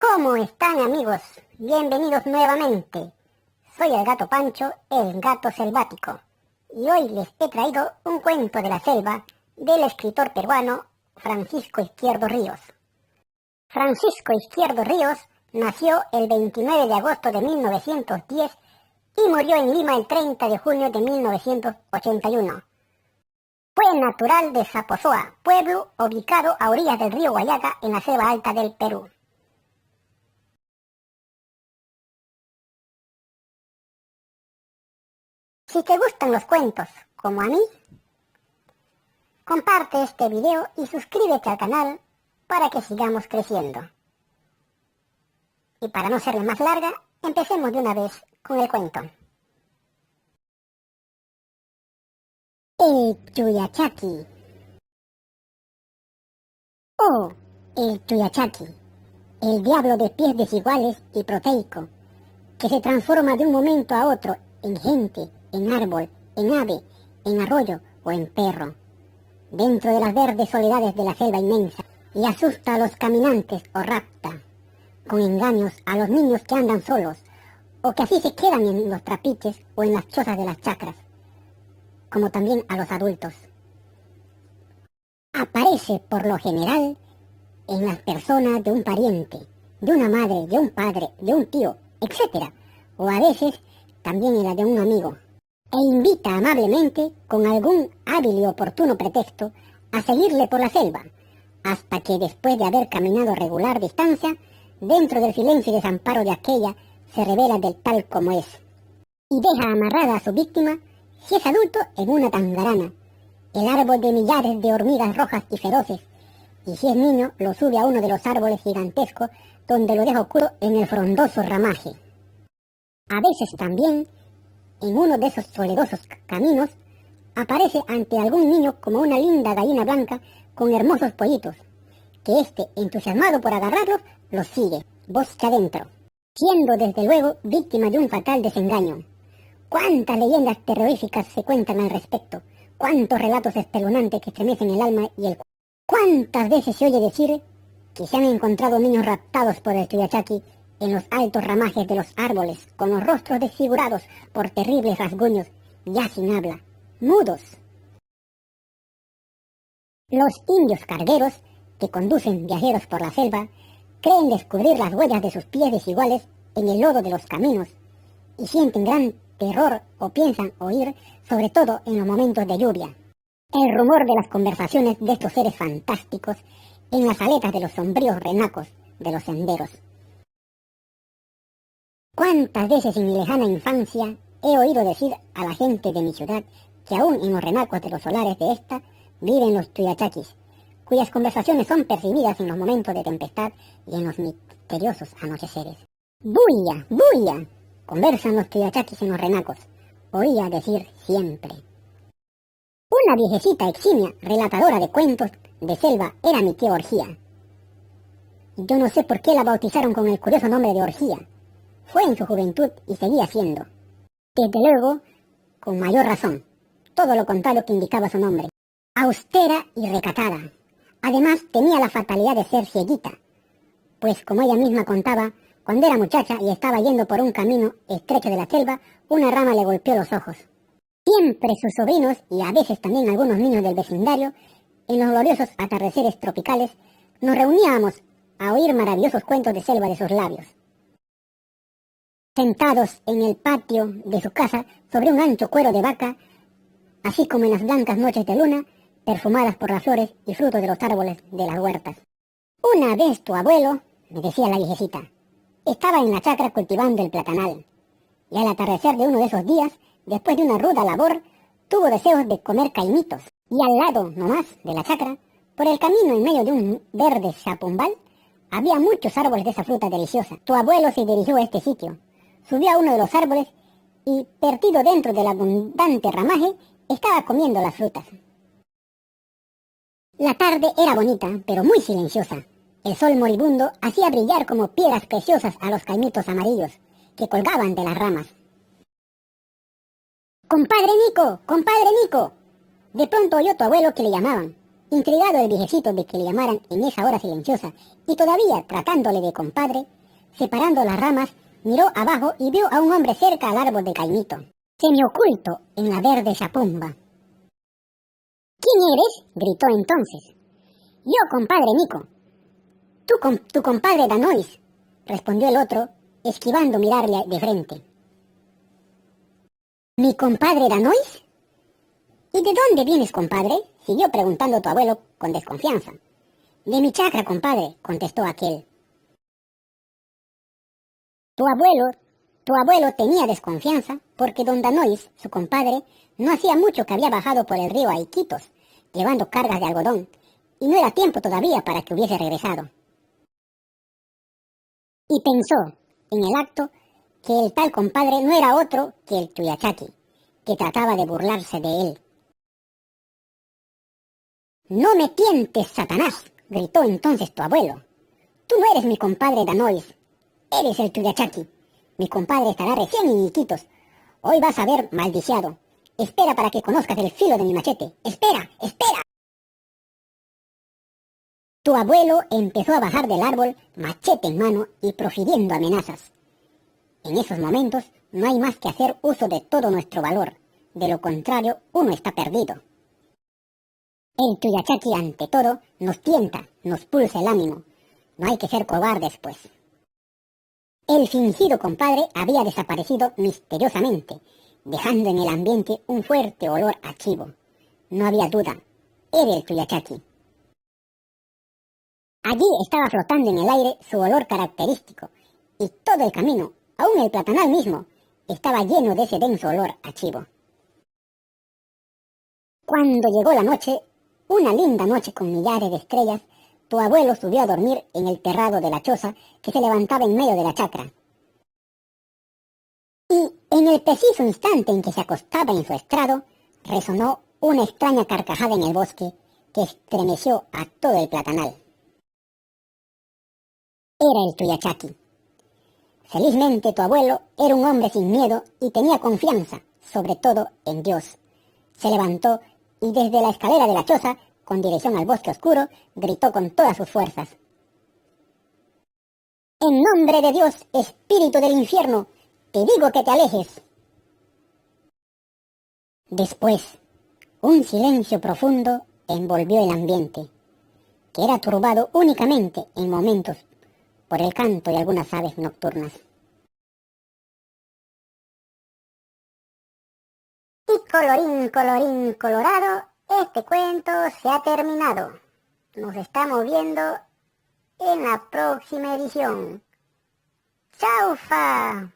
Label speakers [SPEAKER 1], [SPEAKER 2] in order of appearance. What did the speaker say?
[SPEAKER 1] ¿Cómo están, amigos? Bienvenidos nuevamente. Soy el gato Pancho, el gato selvático, y hoy les he traído un cuento de la selva del escritor peruano Francisco Izquierdo Ríos. Francisco Izquierdo Ríos nació el 29 de agosto de 1910 y murió en Lima el 30 de junio de 1981. Fue natural de Zaposoa, pueblo ubicado a orillas del río Guayaga en la selva alta del Perú. Si te gustan los cuentos, como a mí, comparte este video y suscríbete al canal para que sigamos creciendo. Y para no serle más larga, empecemos de una vez con el cuento. El Tuyachaqui. Oh, el Tuyachaqui, el diablo de pies desiguales y proteico, que se transforma de un momento a otro en gente, en árbol, en ave, en arroyo o en perro, dentro de las verdes soledades de la selva inmensa, y asusta a los caminantes o rapta, con engaños a los niños que andan solos, o que así se quedan en los trapiches o en las chozas de las chacras, como también a los adultos. Aparece por lo general en las personas de un pariente, de una madre, de un padre, de un tío, etc., o a veces también en la de un amigo, e invita amablemente, con algún hábil y oportuno pretexto, a seguirle por la selva, hasta que después de haber caminado regular distancia, dentro del silencio y desamparo de aquella, se revela del tal como es, y deja amarrada a su víctima, si es adulto, en una tangarana, el árbol de millares de hormigas rojas y feroces, y si es niño, lo sube a uno de los árboles gigantescos, donde lo deja oculto en el frondoso ramaje. A veces también, en uno de esos soledosos caminos, aparece ante algún niño como una linda gallina blanca con hermosos pollitos, que éste, entusiasmado por agarrarlos, los sigue, bosque adentro, siendo desde luego víctima de un fatal desengaño. ¡Cuántas leyendas terroríficas se cuentan al respecto! ¡Cuántos relatos espeluznantes que estremecen el alma y el cuerpo! ¿Cuántas veces se oye decir que se han encontrado niños raptados por el Tuyachaqui en los altos ramajes de los árboles, con los rostros desfigurados por terribles rasguños, ya sin habla, mudos? Los indios cargueros, que conducen viajeros por la selva, creen descubrir las huellas de sus pies desiguales en el lodo de los caminos, y sienten gran terror o piensan oír, sobre todo en los momentos de lluvia, el rumor de las conversaciones de estos seres fantásticos en las aletas de los sombríos renacos de los senderos. ¿Cuántas veces en mi lejana infancia he oído decir a la gente de mi ciudad que aún en los renacos de los solares de esta viven los Tuyachaquis, cuyas conversaciones son percibidas en los momentos de tempestad y en los misteriosos anocheceres? ¡Bulla! ¡Bulla! Conversan los Tuyachaquis en los renacos, oía decir siempre. Una viejecita eximia, relatadora de cuentos de selva, era mi tía Orgía. Yo no sé por qué la bautizaron con el curioso nombre de Orgía. Fue en su juventud y seguía siendo, desde luego, con mayor razón, todo lo contrario que indicaba su nombre. Austera y recatada. Además, tenía la fatalidad de ser cieguita, pues como ella misma contaba, cuando era muchacha y estaba yendo por un camino estrecho de la selva, una rama le golpeó los ojos. Siempre sus sobrinos, y a veces también algunos niños del vecindario, en los gloriosos atardeceres tropicales, nos reuníamos a oír maravillosos cuentos de selva de sus labios. Sentados en el patio de su casa sobre un ancho cuero de vaca, así como en las blancas noches de luna, perfumadas por las flores y frutos de los árboles de las huertas. Una vez tu abuelo, me decía la viejecita, estaba en la chacra cultivando el platanal, y al atardecer de uno de esos días, después de una ruda labor, tuvo deseos de comer caimitos, y al lado nomás de la chacra, por el camino en medio de un verde chapumbal, había muchos árboles de esa fruta deliciosa. Tu abuelo se dirigió a este sitio, subió a uno de los árboles y, perdido dentro del abundante ramaje, estaba comiendo las frutas. La tarde era bonita, pero muy silenciosa. El sol moribundo hacía brillar como piedras preciosas a los caimitos amarillos que colgaban de las ramas. ¡Compadre Nico! ¡Compadre Nico! De pronto oyó tu abuelo que le llamaban. Intrigado el viejecito de que le llamaran en esa hora silenciosa y todavía tratándole de compadre, separando las ramas, miró abajo y vio a un hombre cerca al árbol de caimito, semioculto en la verde chapumba. ¿Quién eres? Gritó entonces. Yo, compadre Nico. Tu compadre Danois, respondió el otro, esquivando mirarle de frente. ¿Mi compadre Danois? ¿Y de dónde vienes, compadre? Siguió preguntando tu abuelo con desconfianza. De mi chacra, compadre, contestó aquel. Tu abuelo tenía desconfianza porque don Danois, su compadre, no hacía mucho que había bajado por el río a Iquitos, llevando cargas de algodón, y no era tiempo todavía para que hubiese regresado. Y pensó, en el acto, que el tal compadre no era otro que el Tuyachaki, que trataba de burlarse de él. «¡No me tientes, Satanás!», gritó entonces tu abuelo. «Tú no eres mi compadre Danois, eres el Tuyachaki. Mi compadre estará recién en Iquitos. Hoy vas a ver, maldiciado. Espera para que conozcas el filo de mi machete. ¡Espera! ¡Espera!». Tu abuelo empezó a bajar del árbol, machete en mano y profiriendo amenazas. En esos momentos no hay más que hacer uso de todo nuestro valor. De lo contrario, uno está perdido. El Tuyachaki, ante todo, nos tienta, nos pulsa el ánimo. No hay que ser cobardes, pues. El fingido compadre había desaparecido misteriosamente, dejando en el ambiente un fuerte olor a chivo. No había duda, era el Tuyachaki. Allí estaba flotando en el aire su olor característico, y todo el camino, aún el platanal mismo, estaba lleno de ese denso olor a chivo. Cuando llegó la noche, una linda noche con millares de estrellas, tu abuelo subió a dormir en el terrado de la choza que se levantaba en medio de la chacra. Y en el preciso instante en que se acostaba en su estrado, resonó una extraña carcajada en el bosque que estremeció a todo el platanal. Era el Tuyachaki. Felizmente tu abuelo era un hombre sin miedo y tenía confianza, sobre todo en Dios. Se levantó y desde la escalera de la choza, con dirección al bosque oscuro, gritó con todas sus fuerzas. «En nombre de Dios, espíritu del infierno, te digo que te alejes». Después, un silencio profundo envolvió el ambiente, que era turbado únicamente en momentos por el canto de algunas aves nocturnas. Y colorín colorado, este cuento se ha terminado. Nos estamos viendo en la próxima edición. ¡Chaufa!